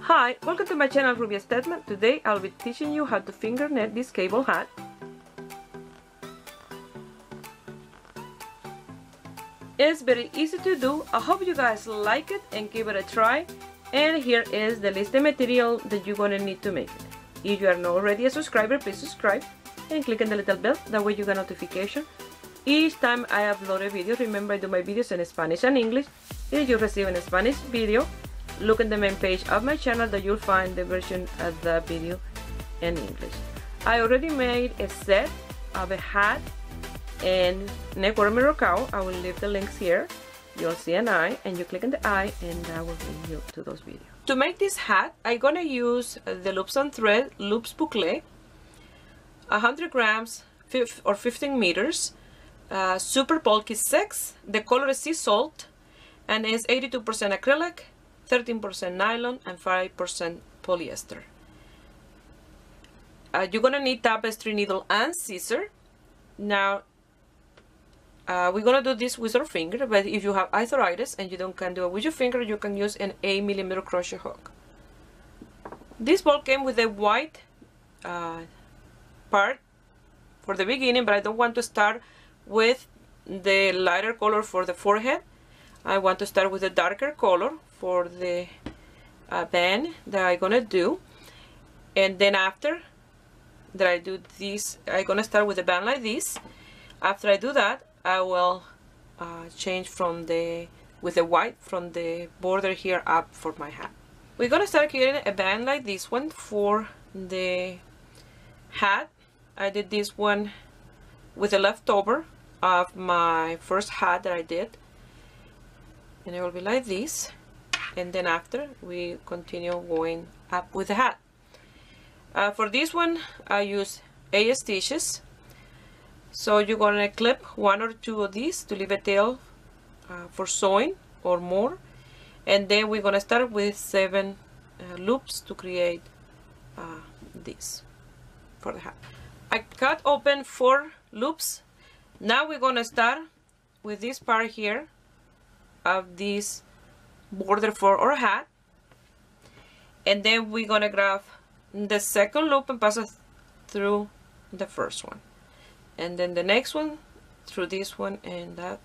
Hi, welcome to my channel Ruby Statement. Today I'll be teaching you how to finger knit this cable hat. It's very easy to do. I hope you guys like it and give it a try. And here is the list of material that you're gonna need to make it. If you are not already a subscriber, please subscribe and click on the little bell. That way you get notification each time I upload a video. Remember, I do my videos in Spanish and English. If you receive a Spanish video, look at the main page of my channel that you'll find the version of the video in English. I already made a set of a hat and neck ornament cowl. I will leave the links here. You'll see an eye and you click on the eye and that will bring you to those videos. To make this hat, I'm gonna use the loops on thread, loops boucles, 100 grams or 15 meters, super bulky 6, the color is sea salt, and it's 82% acrylic, 13% nylon, and 5% polyester. You're gonna need tapestry needle and scissor. Now, we're gonna do this with our finger, but if you have arthritis and you can't do it with your finger, you can use an 8mm crochet hook. This ball came with a white part for the beginning, but I don't want to start with the lighter color for the forehead. I want to start with a darker color for the band that I'm gonna do, and then after that I do this, I'm gonna start with a band like this. After I do that, I will change from with the white from the border here up for my hat. We're gonna start creating a band like this one for the hat. I did this one with a leftover of my first hat that I did, and it will be like this. And then after we continue going up with the hat. For this one I use 8 stitches, so you're gonna clip 1 or 2 of these to leave a tail for sewing or more, and then we're gonna start with 7 loops to create this for the hat. I cut open 4 loops. Now we're gonna start with this part here of this border for our hat, and then we're gonna grab the second loop and pass it through the first one, and then the next one through this one and that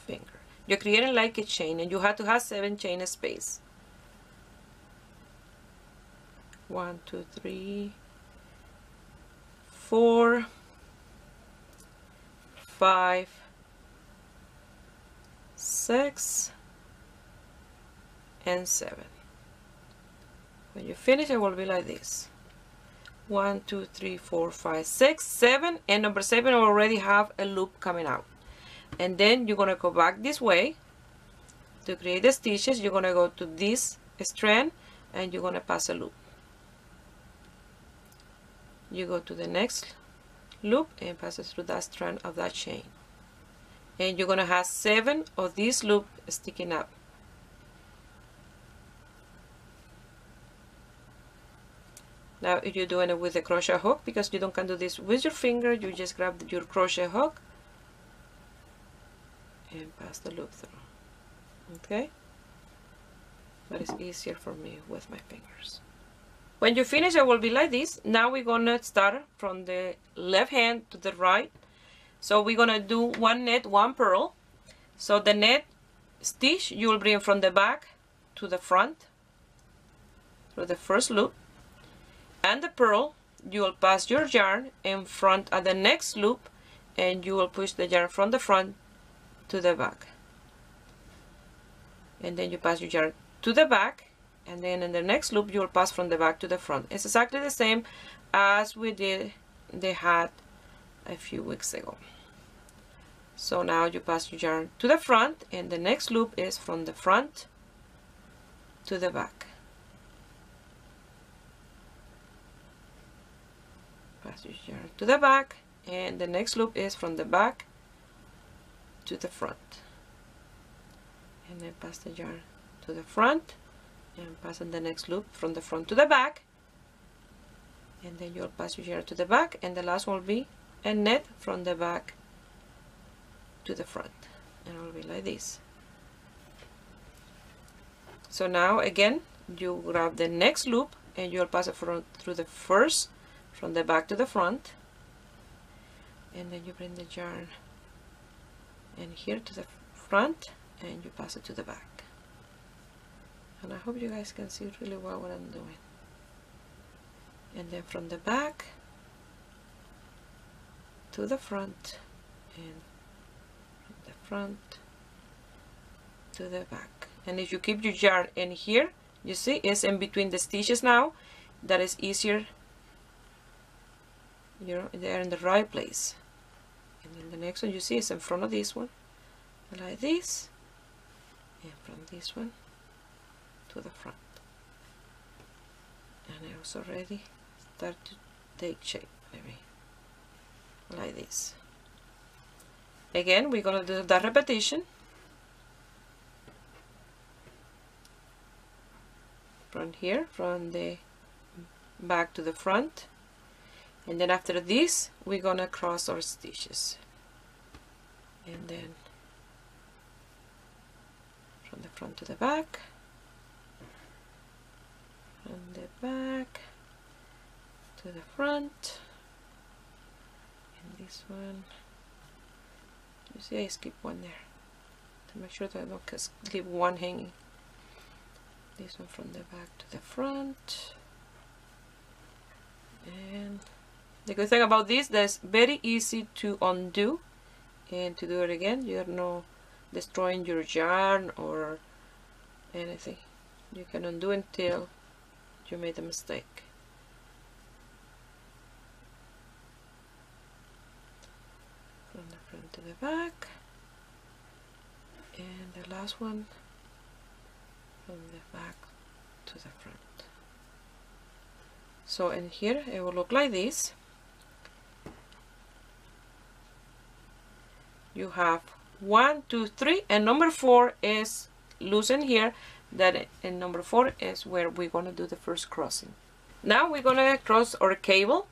finger. You're creating like a chain, and you have to have 7 chain space. 1, 2, 3, 4, 5, 6, and 7. When you finish, it will be like this. 1, 2, 3, 4, 5, 6, 7, and number 7 will already have a loop coming out. And then you're gonna go back this way to create the stitches. You're gonna go to this strand and you're gonna pass a loop. You go to the next loop and pass it through that strand of that chain, and you're gonna have 7 of these loops sticking up. Now if you're doing it with a crochet hook, because you can do this with your finger, you just grab your crochet hook and pass the loop through. Okay, but it's easier for me with my fingers. When you finish, it will be like this. Now we're gonna start from the left hand to the right. So we're gonna do 1 net, 1 purl. So the net stitch you will bring from the back to the front through the first loop, and the purl you will pass your yarn in front at the next loop, and you will push the yarn from the front to the back, and then you pass your yarn to the back, and then in the next loop you will pass from the back to the front. It's exactly the same as we did the hat a few weeks ago. So now you pass your yarn to the front, and the next loop is from the front to the back. Pass your yarn to the back, and the next loop is from the back to the front, and then pass the yarn to the front and pass on the next loop from the front to the back, and then you'll pass your yarn to the back, and the last one will be a net from the back to the front, and it will be like this. So now again you grab the next loop and you'll pass it through the first, from the back to the front, and then you bring the yarn in here to the front and you pass it to the back. And I hope you guys can see really well what I'm doing. And then from the back to the front, and from the front to the back. And if you keep your yarn in here, you see it's in between the stitches now. That is easier, you know, they're in the right place. And then the next one you see is in front of this one, like this, and from this one to the front. And it was already start to take shape, maybe like this. Again, we're gonna do that repetition. From here, from the back to the front, and then after this we're gonna cross our stitches, and then from the front to the back, from the back to the front, and this one, you see I skip one there to make sure that I don't leave one hanging. This one from the back to the front. And the good thing about this, that's very easy to undo and to do it again. You're not destroying your yarn or anything. You can undo until you made a mistake. From the front to the back, and the last one from the back to the front. So in here it will look like this. You have 1, 2, 3, and number 4 is loose in here. That in number 4 is where we're gonna do the first crossing. Now we're gonna cross our cable,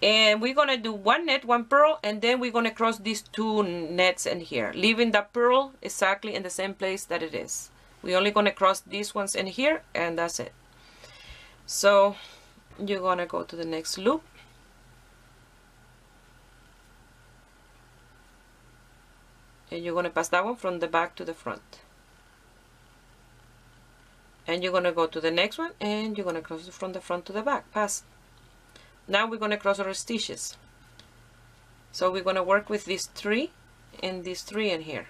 and we're gonna do 1 net, 1 purl, and then we're gonna cross these 2 nets in here, leaving the purl exactly in the same place that it is. We're only gonna cross these ones in here, and that's it. So you're gonna go to the next loop, and you're gonna pass that one from the back to the front, and you're gonna go to the next one, and you're gonna cross it from the front to the back, pass. Now we're gonna cross our stitches. So we're gonna work with these 3 and these 3 in here.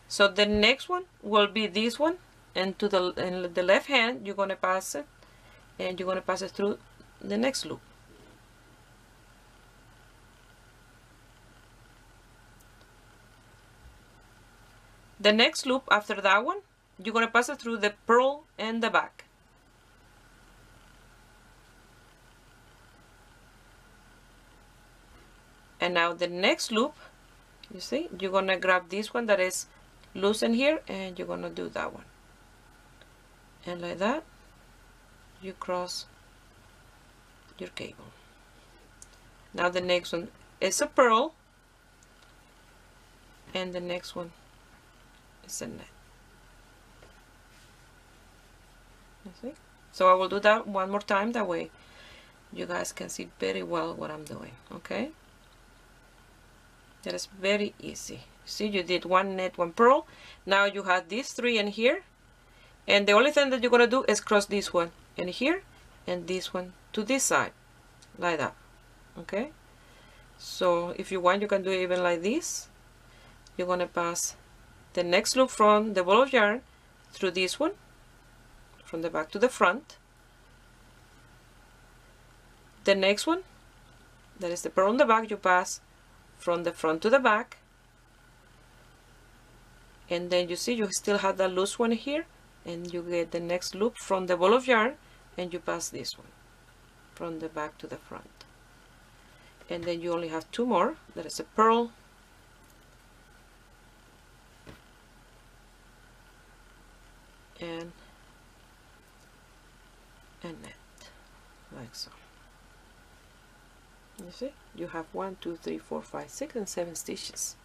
So the next one will be this one, and to the left hand you're gonna pass it, and you're gonna pass it through the next loop. The next loop after that one, you're gonna pass it through the purl and the back. And now the next loop, you see, you're gonna grab this one that is loose in here, and you're gonna do that one. And like that, you cross your cable. Now the next one is a purl, and the next one is a net. You see? So I will do that one more time, that way you guys can see very well what I'm doing, okay? That is very easy. See, you did 1 net, 1 purl. Now you have these 3 in here, and the only thing that you're gonna do is cross this one in here and this one to this side, like that, okay? So if you want, you can do it even like this. You're gonna pass the next loop from the ball of yarn through this one, from the back to the front. The next one, that is the purl on the back, you pass from the front to the back, and then you see you still have that loose one here, and you get the next loop from the ball of yarn, and you pass this one from the back to the front, and then you only have 2 more. That is a purl and a net, like so. You see, you have 1, 2, 3, 4, 5, 6, and 7 stitches.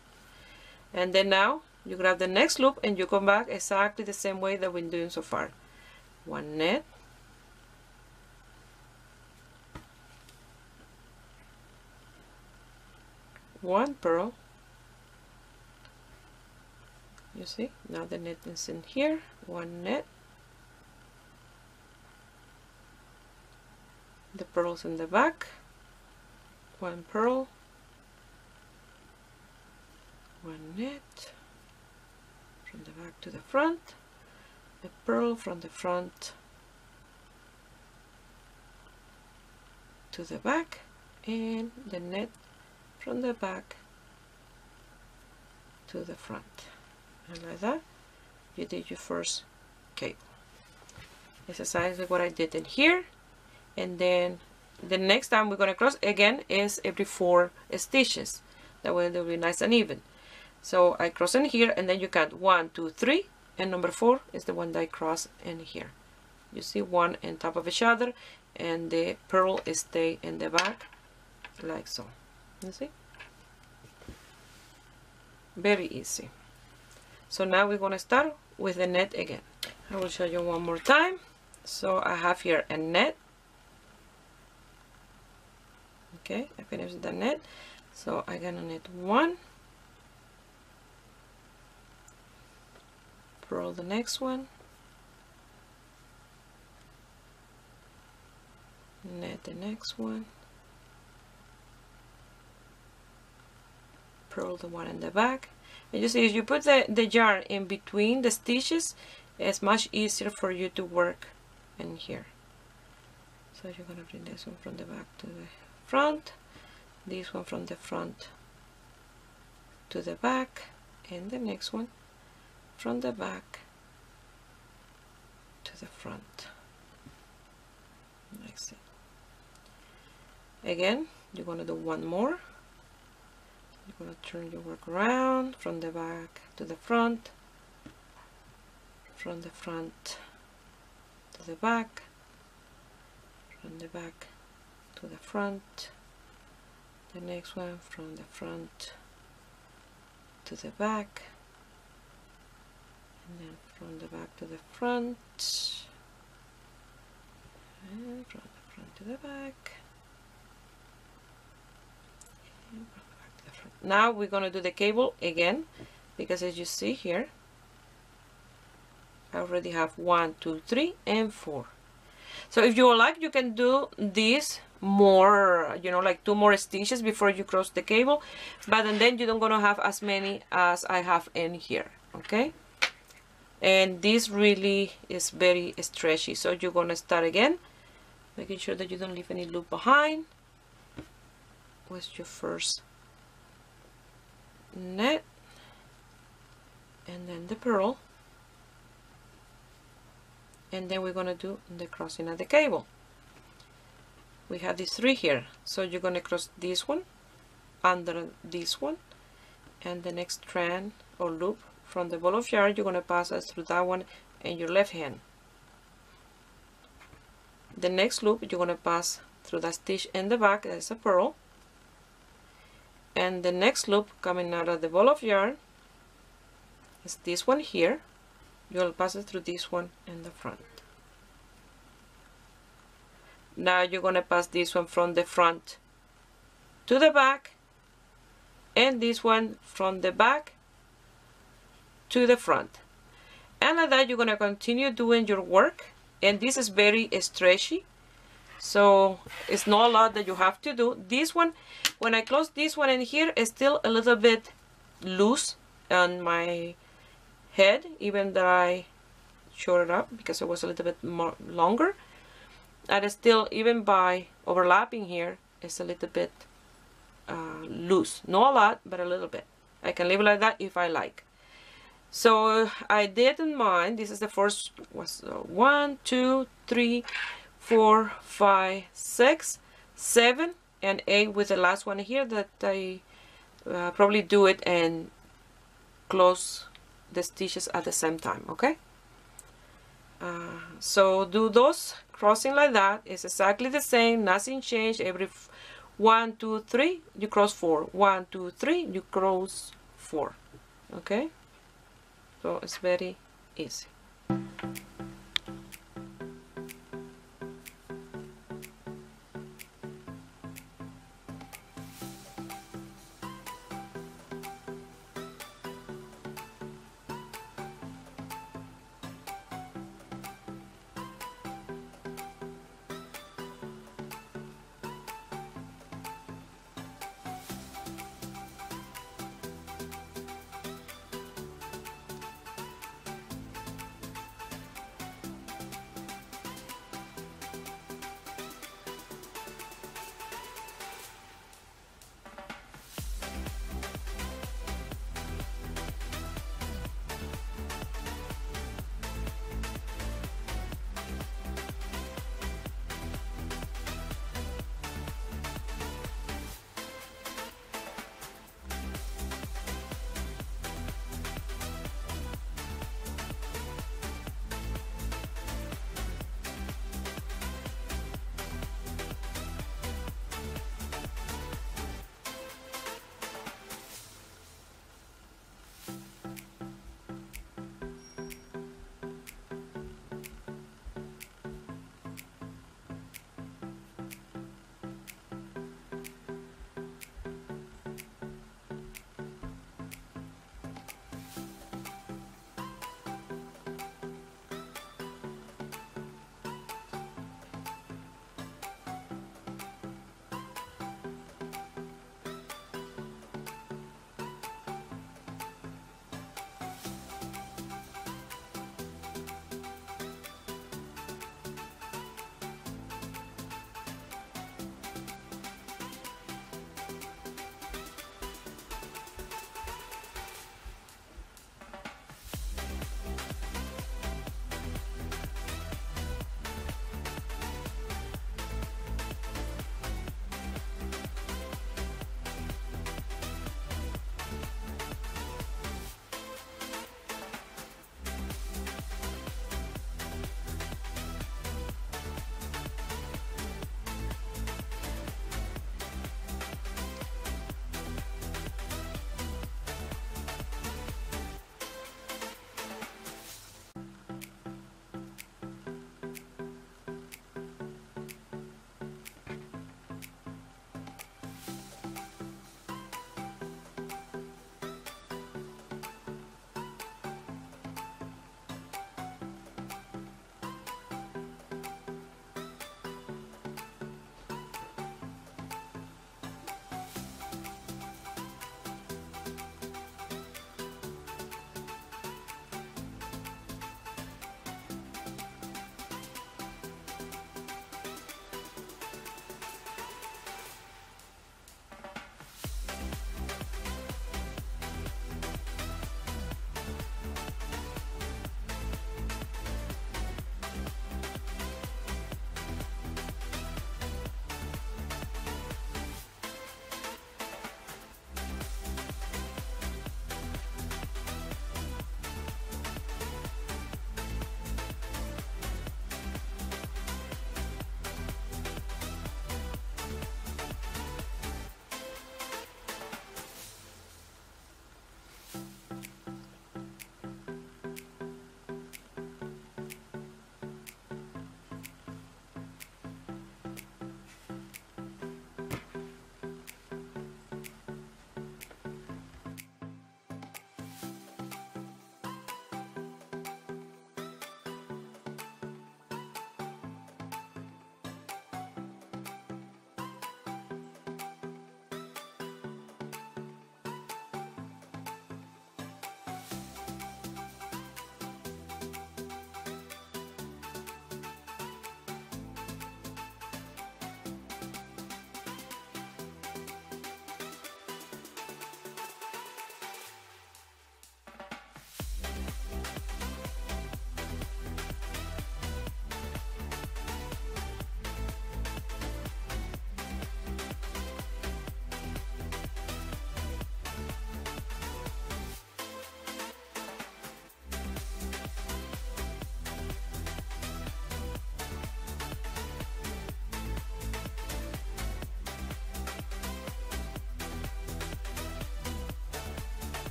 And then now you grab the next loop and you come back exactly the same way that we're doing so far. One knit, one purl. You see, now the knit is in here, one knit, the purls in the back, one purl, one knit from the back to the front, a purl from the front to the back, and the knit from the back to the front. And like that, you did your first cable. It's exactly what I did in here. And then the next time we're going to cross again is every 4 stitches. That way they'll be nice and even. So I cross in here, and then you count 1, 2, 3, and number 4 is the one that I cross in here. You see, one on top of each other, and the purl stay in the back like so. You see? Very easy. So now we're going to start with the net again. I will show you one more time. So I have here a net. Okay, I finished the net. So I'm going to knit 1. Purl the next one. Knit the next one. Purl the one in the back. And you see, if you put the yarn in between the stitches, it's much easier for you to work in here. So you're going to bring this one from the back to the front, this one from the front to the back, and the next one from the back to the front. Like so. Again, you're going to do one more. You're going to turn your work around from the back to the front, from the front to the back, from the back to the front, the next one from the front to the back, and then from the back to the front, and from the front to the back, and from the back to the front. Now we're going to do the cable again, because as you see here, I already have 1, 2, 3, and 4. So if you would like, you can do this more, you know, like 2 more stitches before you cross the cable, but then you don't gonna have as many as I have in here. Okay, and this really is very stretchy, so you're gonna start again, making sure that you don't leave any loop behind with your first knit, and then the purl, and then we're gonna do the crossing of the cable. We have these 3 here, so you're gonna cross this one under this one, and the next strand or loop from the ball of yarn, you're gonna pass us through that one in your left hand. The next loop, you're gonna pass through that stitch in the back, that's a purl, and the next loop coming out of the ball of yarn is this one here. You'll pass it through this one in the front. Now you're going to pass this one from the front to the back, and this one from the back to the front. And like that, you're going to continue doing your work. And this is very stretchy, so it's not a lot that you have to do. This one, when I close this one in here, is still a little bit loose on my head, even though I shorted up because it was a little bit more longer. And still, even by overlapping here, it's a little bit loose. Not a lot, but a little bit. I can leave it like that if I like. So I didn't mind. This is the first, was 1, 2, 3, 4, 5, 6, 7, and 8 with the last one here that I probably do it and close the stitches at the same time. Okay, so do those crossing like that. It's exactly the same, nothing changed. Every 1, 2, 3 you cross 4, 1, 2, 3 you cross 4. Okay, So it's very easy.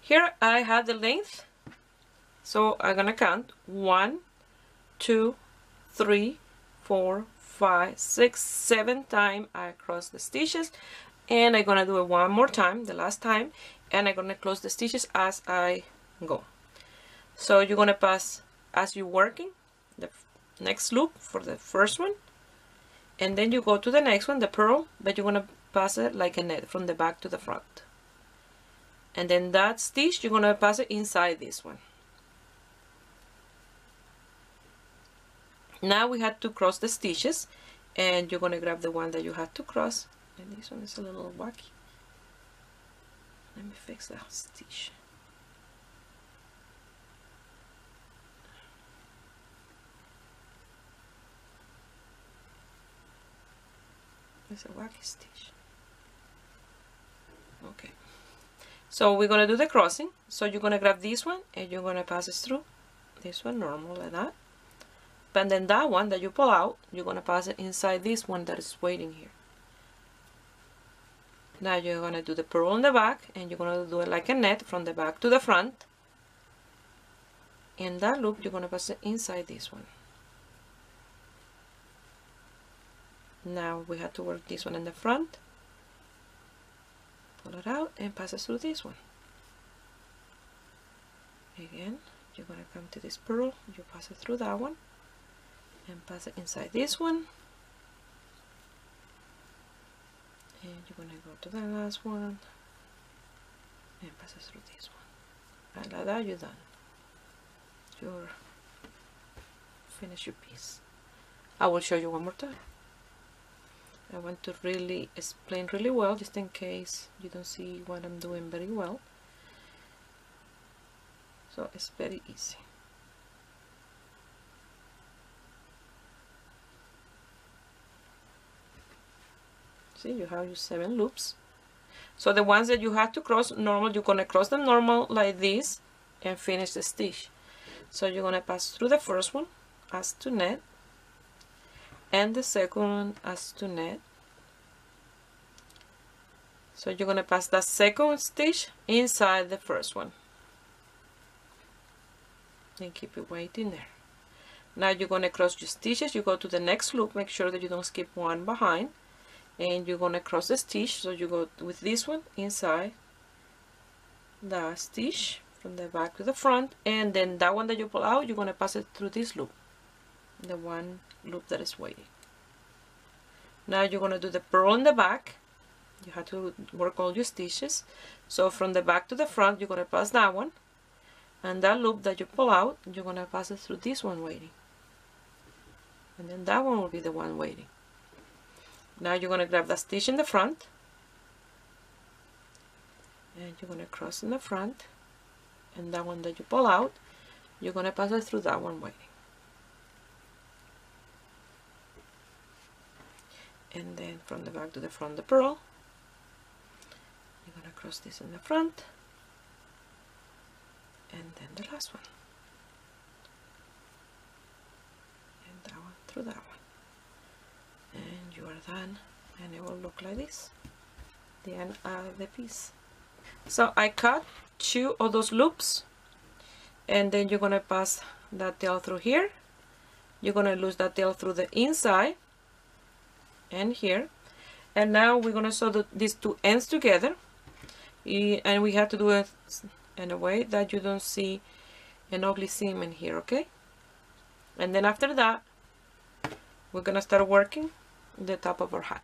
Here I have the length, so I'm gonna count 1, 2, 3, 4, 5, 6, 7 times I cross the stitches, and I'm gonna do it one more time, the last time, and I'm gonna close the stitches as I go. So you're gonna pass as you're working the next loop for the first one, and then you go to the next one, the purl, but you're gonna pass it like a net from the back to the front. And then that stitch, you're gonna pass it inside this one. Now we had to cross the stitches, and you're gonna grab the one that you had to cross. And this one is a little wacky. Let me fix that stitch. It's a wacky stitch. Okay. So we're gonna do the crossing. So you're gonna grab this one and you're gonna pass it through this one normal like that. But then that one that you pull out, you're gonna pass it inside this one that is waiting here. Now you're gonna do the purl on the back, and you're gonna do it like a net from the back to the front. In that loop, you're gonna pass it inside this one. Now we have to work this one in the front. Pull it out and pass it through this one. Again, you're going to come to this purl, you pass it through that one, and pass it inside this one. And you're going to go to the last one, and pass it through this one. And like that, you're done. You're finish your piece. I will show you one more time. I want to really explain really well, just in case you don't see what I'm doing very well. So it's very easy. See, you have your 7 loops. So the ones that you have to cross normal, you're going to cross them normal like this and finish the stitch. So you're going to pass through the first one as to net, and the second one as to net. So you're going to pass that second stitch inside the first one and keep it waiting there. Now you're going to cross your stitches, you go to the next loop, make sure that you don't skip one behind, and you're going to cross the stitch. So you go with this one inside the stitch from the back to the front, and then that one that you pull out, you're going to pass it through this loop, the one loop that is waiting. Now you're going to do the purl in the back. You have to work all your stitches. So from the back to the front, you're going to pass that one, and that loop that you pull out, you're going to pass it through this one waiting, and then that one will be the one waiting. Now you're going to grab that stitch in the front, and you're going to cross in the front, and that one that you pull out, you're going to pass it through that one waiting. And then from the back to the front, the purl, you're going to cross this in the front, and then the last one, and that one through that one, and you are done, and it will look like this, the end of the piece. So I cut 2 of those loops, and then you're going to pass that tail through here. You're going to lose that tail through the inside and here, and now we're going to sew these 2 ends together, and we have to do it in a way that you don't see an ugly seam in here, okay? And then after that, we're going to start working the top of our hat.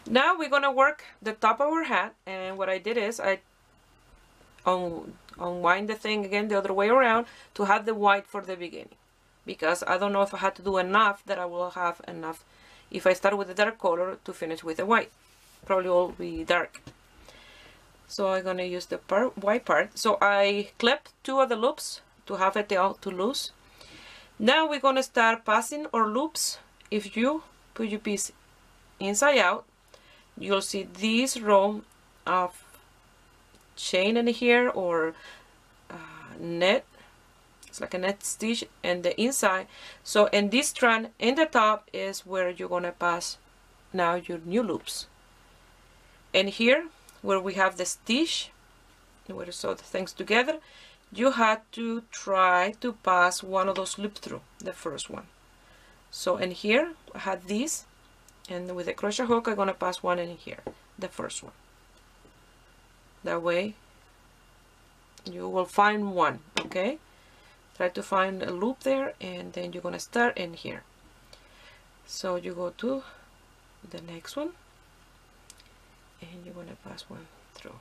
Now we're gonna work the top of our hat, and what I did is I unwind the thing again the other way around to have the white for the beginning, because I don't know if I had to do enough that I will have enough if I start with the dark color to finish with the white. Probably all be dark. So I'm gonna use the white part. So I clipped 2 of the loops to have it out to loose. Now we're gonna start passing our loops. If you put your piece inside out, you'll see this row of chain in here, or net. It's like a net stitch in the inside. So in this strand in the top is where you're gonna pass now your new loops. And here where we have the stitch, where you sew the things together, you had to try to pass one of those loops through, the first one. So in here I had this, and with the crochet hook I'm gonna pass one in here, the first one. That way you will find one, okay? Try to find a loop there, and then you're gonna start in here. So you go to the next one, and you're gonna pass one through,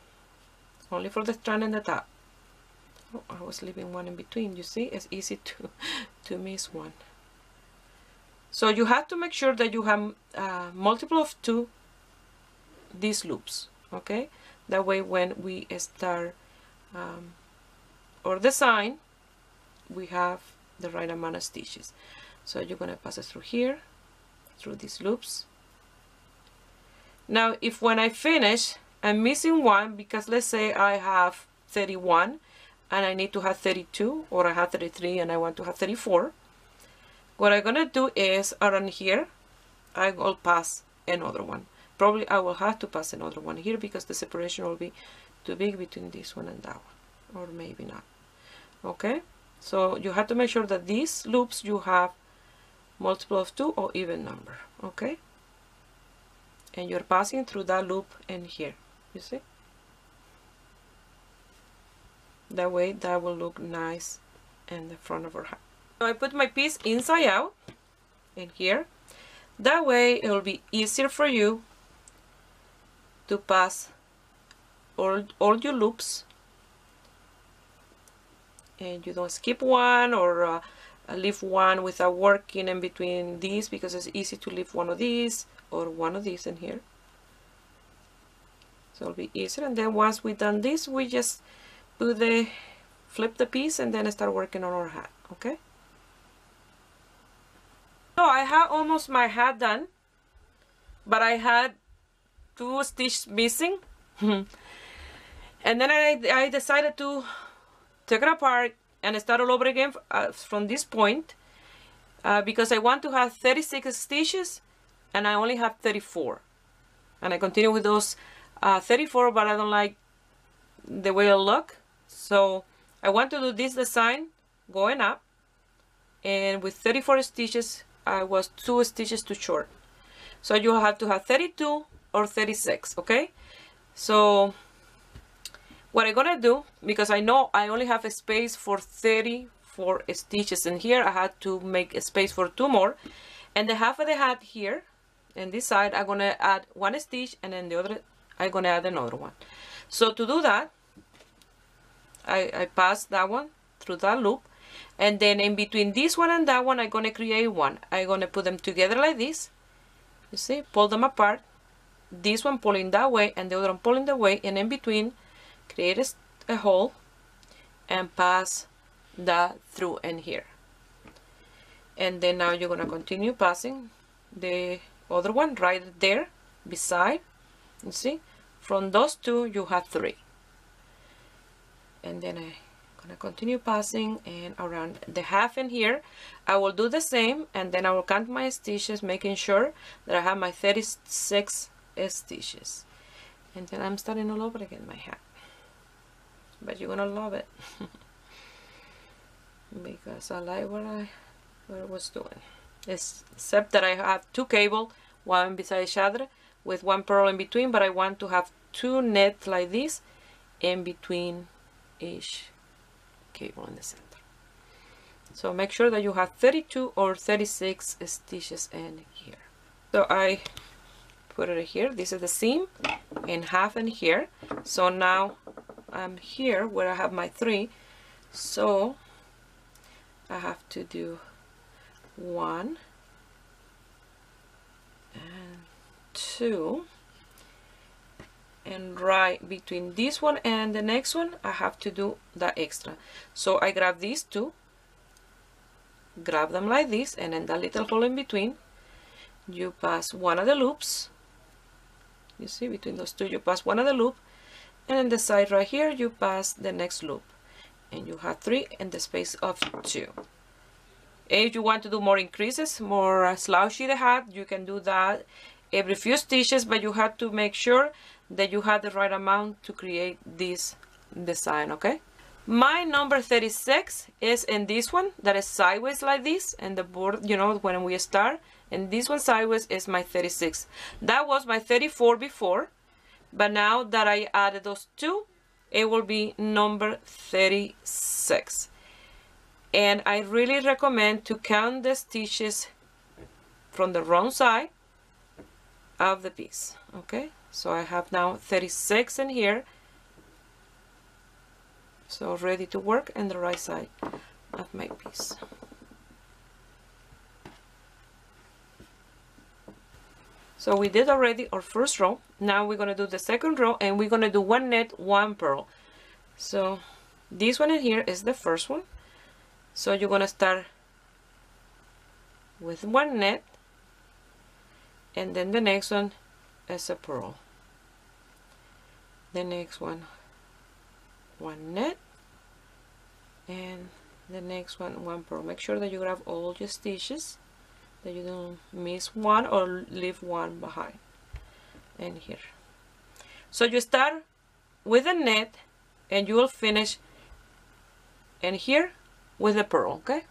only for the strand in the top. Oh, I was leaving one in between. You see, it's easy to miss one. So you have to make sure that you have multiple of 2 these loops, okay? That way when we start our design, we have the right amount of stitches. So you're gonna pass it through here, through these loops. Now if when I finish I'm missing one, because let's say I have 31 and I need to have 32, or I have 33 and I want to have 34, what I'm gonna do is around here I will pass another one. Probably I will have to pass another one here because the separation will be too big between this one and that one, or maybe not. Okay, so you have to make sure that these loops you have multiple of 2 or even number, okay? And you're passing through that loop in here, you see? That way that will look nice in the front of our hat. So I put my piece inside out in here. That way it will be easier for you to pass all your loops, and you don't skip one or leave one without working in between these, because it's easy to leave one of these or one of these in here. So it'll be easier. And then once we've done this, we just flip the piece and then start working on our hat, okay? So I have almost my hat done, but I had 2 stitches missing. And then I decided to take it apart and start all over again from this point, because I want to have 36 stitches and I only have 34, and I continue with those 34, but I don't like the way it look, so I want to do this design going up, and with 34 stitches I was 2 stitches too short, so you have to have 32 or 36, okay? So what I'm gonna do, because I know I only have a space for 34 stitches in here, I had to make a space for 2 more, and the half of the hat here and this side I'm gonna add 1 stitch, and then the other I'm gonna add another one. So to do that, I pass that one through that loop, and then in between this one and that one I'm gonna create one. I'm gonna put them together like this, you see, pull them apart, this one pulling that way and the other one pulling that way, and in between create a hole and pass that through in here. And then now you're gonna continue passing the other one right there beside, you see, from those 2 you have 3, and then I'm gonna continue passing, and around the half in here I will do the same, and then I will count my stitches, making sure that I have my 36 stitches, and then I'm starting all over again my hat. But you're gonna love it because I like what I was doing, except that I have 2 cables, one beside each other with 1 purl in between, but I want to have 2 nets like this in between each cable in the center. So make sure that you have 32 or 36 stitches in here. So I put it here. This is the seam, and half in here. So now I'm here where I have my 3, so I have to do 1 and 2, and right between this one and the next one I have to do that extra. So I grab these 2, grab them like this, and in that little hole in between you pass one of the loops. You see, between those 2 you pass one of the loop, and in the side right here you pass the next loop, and you have 3 in the space of 2. If you want to do more increases, more slouchy the hat, you can do that every few stitches, but you have to make sure that you have the right amount to create this design. Okay, my number 36 is in this one that is sideways like this, and the board, you know, when we start, and this one sideways is my 36. That was my 34 before, but now that I added those 2, it will be number 36. And I really recommend to count the stitches from the wrong side of the piece. Okay, so I have now 36 in here, so ready to work in the right side of my piece. So we did already our first row. Now we're going to do the second row, and we're going to do 1 net, 1 purl. So this one in here is the first one. So you're going to start with 1 net, and then the next one is a purl. The next one, 1 net, and the next one, 1 purl. Make sure that you grab all your stitches, that you don't miss one or leave one behind. And here, so you start with a net, and you will finish in here with a purl. Okay,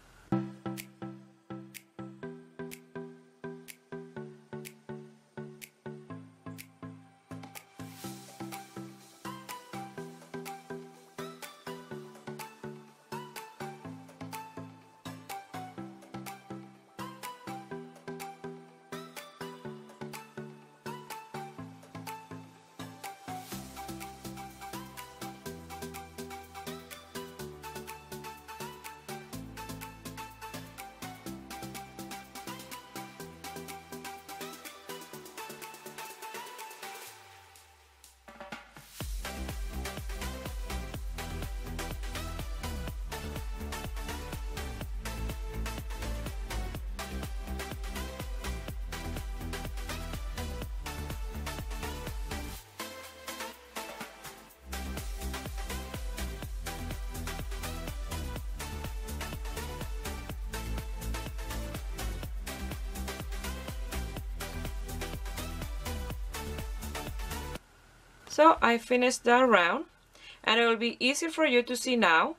so I finished that round, and it will be easier for you to see now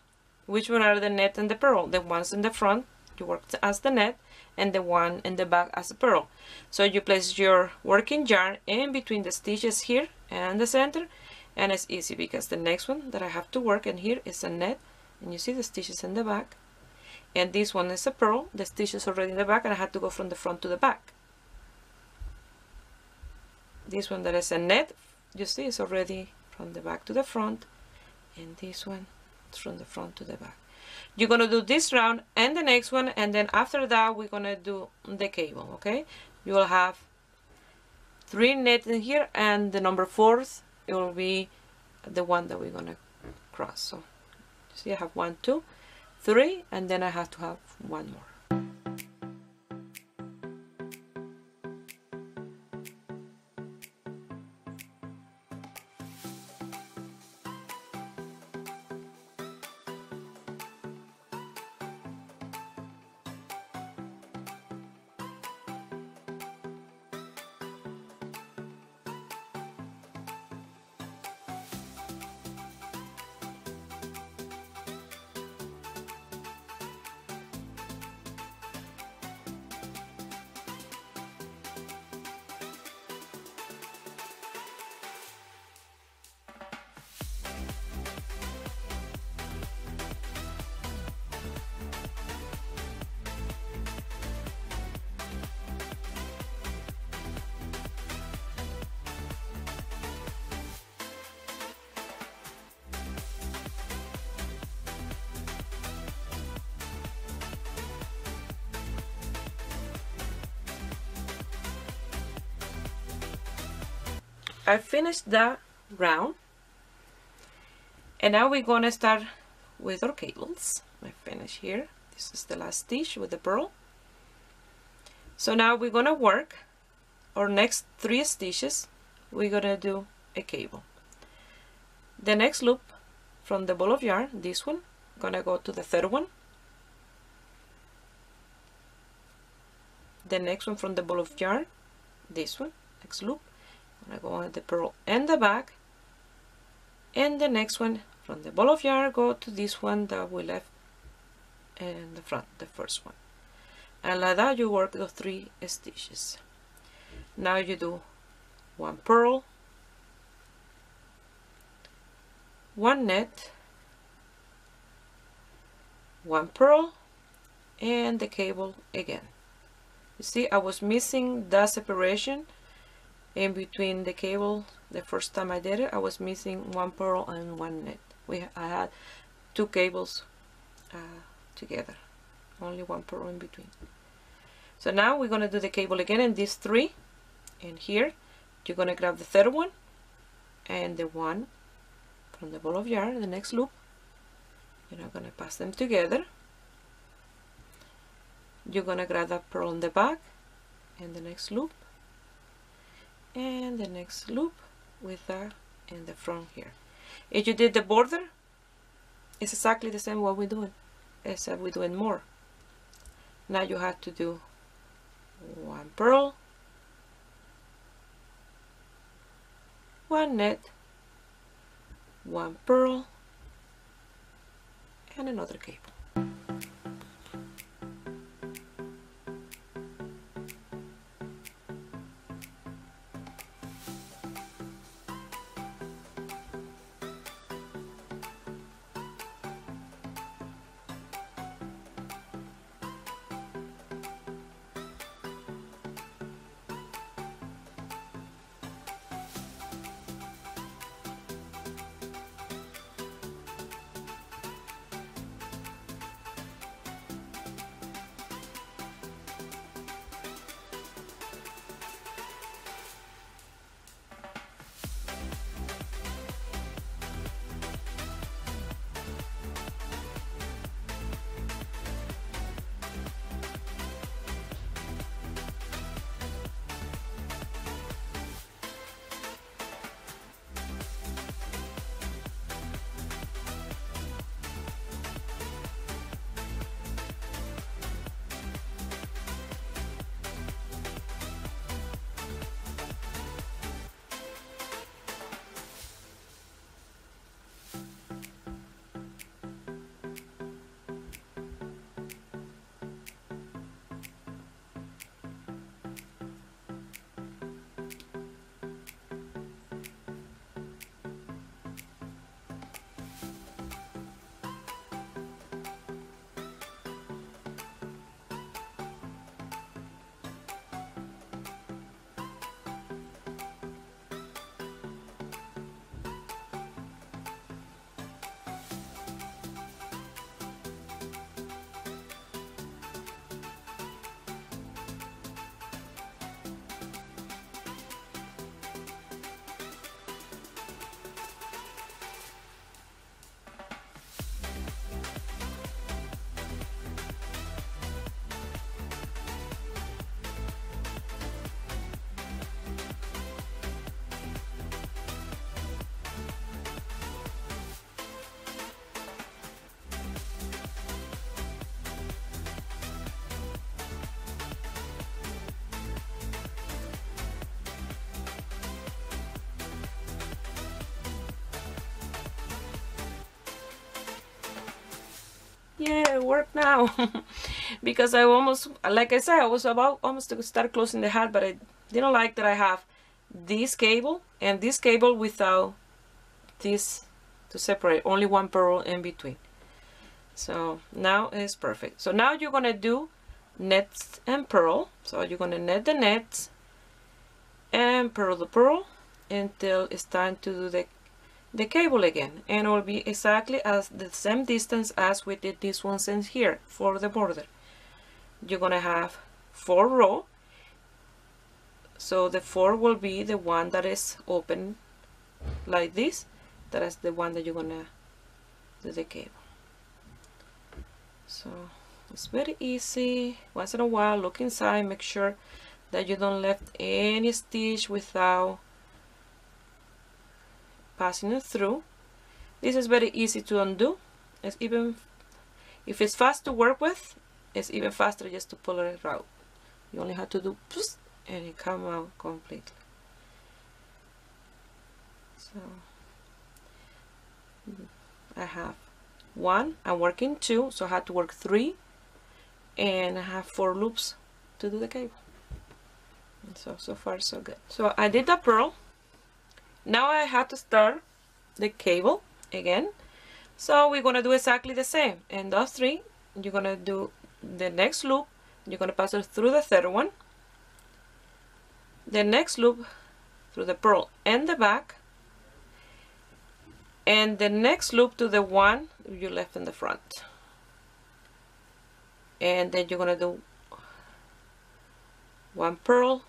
which one are the net and the purl. The ones in the front you work as the net, and the one in the back as a purl. So you place your working yarn in between the stitches here and the center, and it's easy because the next one that I have to work in here is a net, and you see the stitches in the back, and this one is a purl. The stitches already in the back, and I had to go from the front to the back. This one that is a net, you see, it's already from the back to the front, and this one is from the front to the back. You're gonna do this round and the next one, and then after that we're gonna do the cable. Okay, you will have 3 net in here, and the number 4th, it will be the one that we're gonna cross. So you see, I have 1, 2, 3, and then I have to have 1 more. I finished the round, and now we're gonna start with our cables. I finish here. This is the last stitch with the purl. So now we're gonna work our next 3 stitches. We're gonna do a cable. The next loop from the ball of yarn, this one, gonna go to the third one. The next one from the ball of yarn, this one, next loop, gonna go on the purl and the back, and the next one from the ball of yarn go to this one that we left in the front, the first one, and like that you work the 3 stitches. Now you do 1 purl, 1 net, 1 purl, and the cable again. You see, I was missing the separation in between the cable. The first time I did it, I was missing 1 purl and 1 net. I had 2 cables together, only 1 purl in between. So now we're gonna do the cable again in these 3, and here you're gonna grab the third one and the one from the ball of yarn, the next loop. You're not gonna pass them together. You're gonna grab that purl on the back and the next loop, and the next loop with that in the front here. If you did the border, it's exactly the same what we're doing, except we're doing more. Now you have to do 1 purl, 1 net, 1 purl, and another cable. Yeah, it worked now. Because I almost, like I said, I was about almost to start closing the hat, but I didn't like that I have this cable and this cable without this to separate, only 1 purl in between. So now it's perfect. So now you're gonna do nets and purl. So you're gonna net the nets and purl the purl until it's time to do the cable again, and it will be exactly as the same distance as we did this one since here for the border. You're gonna have 4 rows, So the 4 will be the one that is open like this. That is the one that you're gonna do the cable. So it's very easy. Once in a while, look inside, make sure that you don't left any stitch without passing it through. This is very easy to undo. It's even, if it's fast to work with, it's even faster just to pull it out. You only have to do poof, and it come out completely. So I have 1, I'm working 2, so I had to work 3, and I have 4 loops to do the cable. And so far so good. So I did the purl. Now I have to start the cable again. So we're gonna do exactly the same. In those 3, you're gonna do the next loop. You're gonna pass it through the third one. The next loop through the purl and the back. And the next loop to the one you left in the front. And then you're gonna do 1 purl,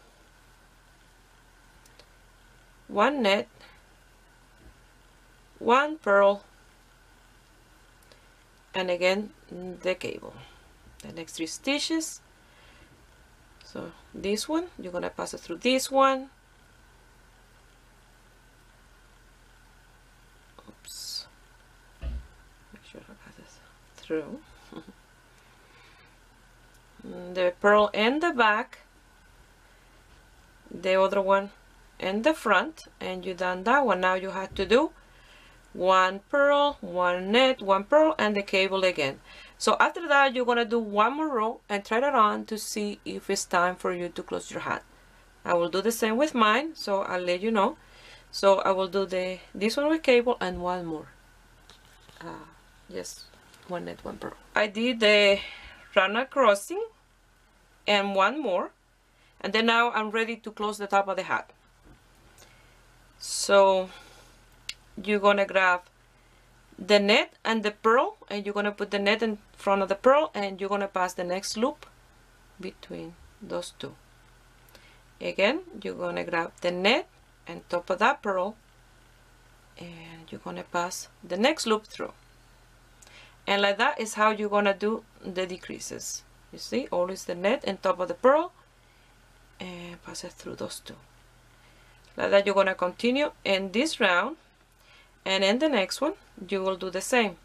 1 net, 1 purl, and again the cable. The next 3 stitches. So this one, you're gonna pass it through this one. Oops. Make sure I pass it through. The purl in the back, the other one in the front, and you done that one. Now you have to do 1 purl, 1 net, 1 purl, and the cable again. So after that, you're gonna do 1 more row and try it on to see if it's time for you to close your hat. I will do the same with mine, so I'll let you know. So I will do this one with cable and 1 more. Just 1 net, 1 purl. I did the runner crossing and 1 more, and then now I'm ready to close the top of the hat. So you're gonna grab the net and the purl, and you're gonna put the net in front of the purl, and you're gonna pass the next loop between those 2. Again, you're gonna grab the net and top of that purl, and you're gonna pass the next loop through. And like that is how you're gonna do the decreases. You see, always the net and top of the purl, and pass it through those 2. Like that, you're gonna continue in this round, and in the next one you will do the same.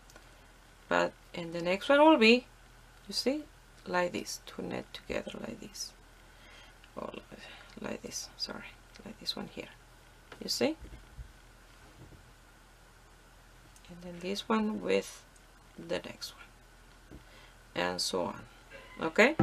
But in the next one will be, you see, like this, 2 net together like this, or like this. Sorry, like this one here. You see, and then this one with the next one, and so on. Okay.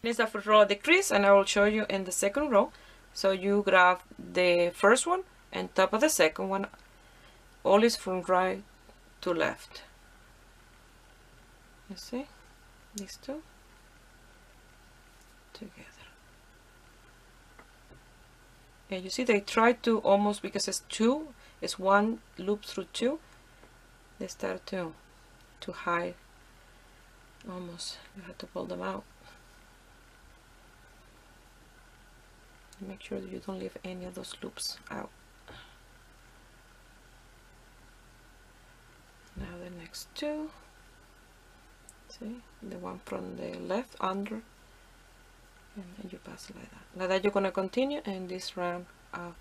Finish the first row of the crease, and I will show you in the second row. So you grab the first one and top of the second one, always from right to left. You see these two together. And you see they try to almost, because it's two, it's one loop through two, they start to hide almost. You have to pull them out. Make sure that you don't leave any of those loops out. Now the next two, see, the one from the left under, and then you pass it like that. Like that you're gonna continue in this round of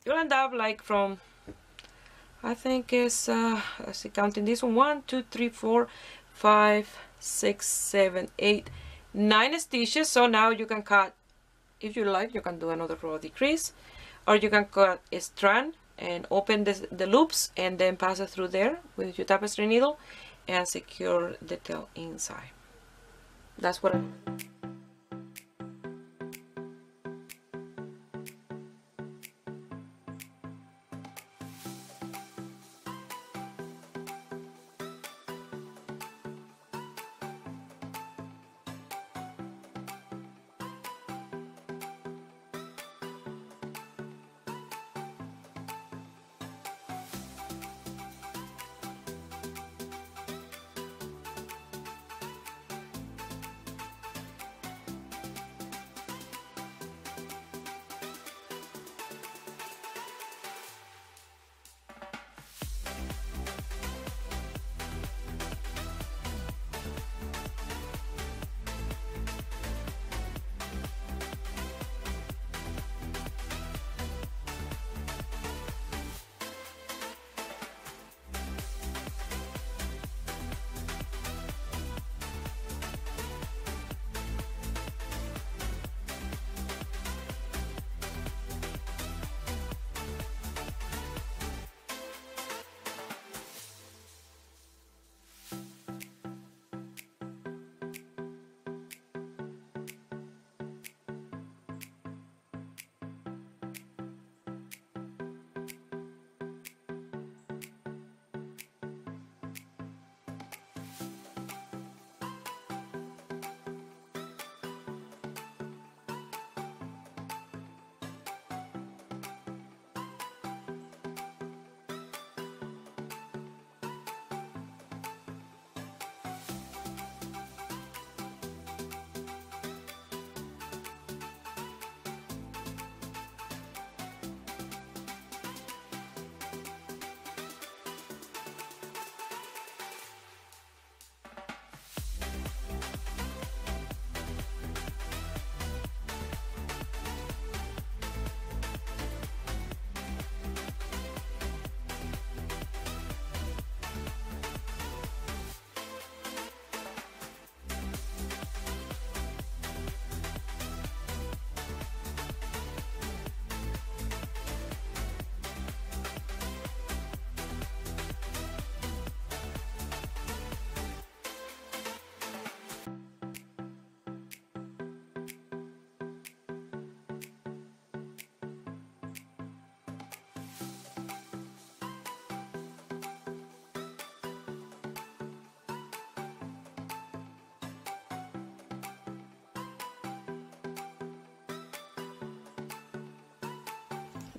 you'll end up like from, I think it's let's see, counting this one, 1 2 3 4 5 6 7 8 9 stitches. So now you can cut, if you like, you can do another row of decrease, or you can cut a strand and open the loops and then pass it through there with your tapestry needle and secure the tail inside. That's what I'm doing.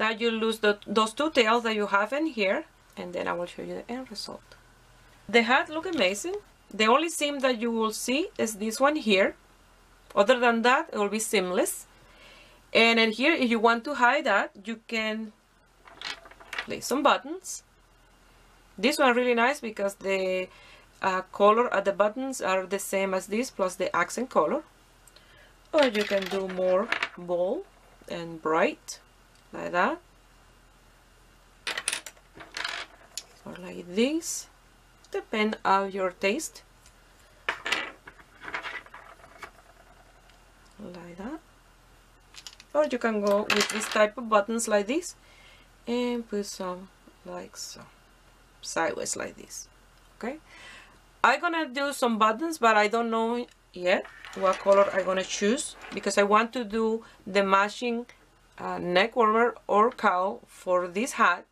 Now you lose those two tails that you have in here, and then I will show you the end result. The hat look amazing. The only seam that you will see is this one here. Other than that, it will be seamless. And then here, if you want to hide that, you can place some buttons. This one really nice because the color at the buttons are the same as this, plus the accent color. Or you can do more bold and bright, like that. Or like this, depend on your taste. Like that. Or you can go with this type of buttons like this and put some like so, sideways like this. Okay, I'm gonna do some buttons, but I don't know yet what color I'm gonna choose because I want to do the matching neck warmer or cowl for this hat,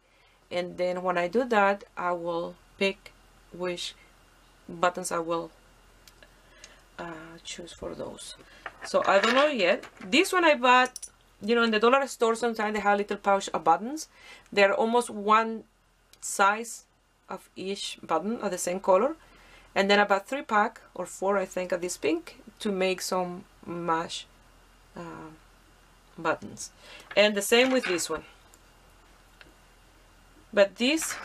and then when I do that I will pick which buttons I will choose for those. So I don't know yet. This one I bought, you know, in the dollar store. Sometimes they have a little pouch of buttons. They're almost one size of each button of the same color, and then I bought 3-pack or 4 I think of this pink to make some match buttons. And the same with this one. But this,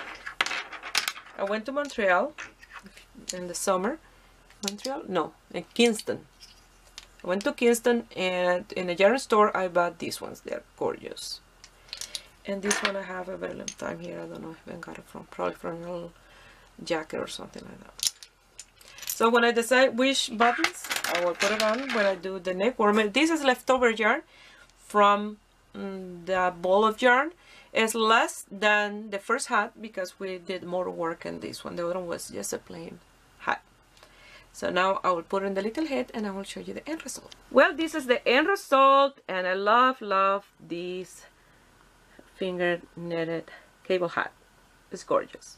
I went to Montreal in the summer. Montreal? No, in Kingston. I went to Kingston, and in a yarn store I bought these ones. They're gorgeous. And this one I have a very long time here. I don't know if I got it from, probably from a little jacket or something like that. So when I decide which buttons, I will put it on when I do the neck warmer. This is leftover yarn from the ball of yarn. It's less than the first hat because we did more work in this one. The other one was just a plain hat. So now I will put in the little head and I will show you the end result. Well, this is the end result, and I love this finger knitted cable hat. It's gorgeous.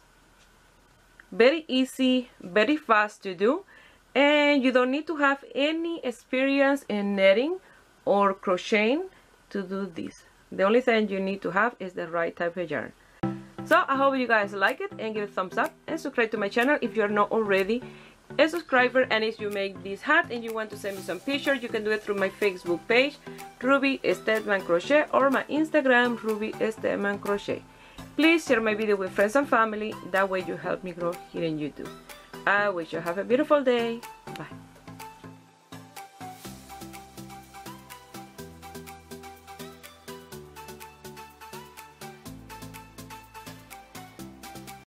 Very easy, very fast to do, and you don't need to have any experience in knitting or crocheting to do this. The only thing you need to have is the right type of yarn. So I hope you guys like it, and give it a thumbs up and subscribe to my channel if you're not already a subscriber. And if you make this hat and you want to send me some pictures, you can do it through my Facebook page, Ruby Stedman Crochet, or my Instagram, Ruby Stedman Crochet. Please share my video with friends and family. That way you help me grow here in YouTube. I wish you have a beautiful day. Bye.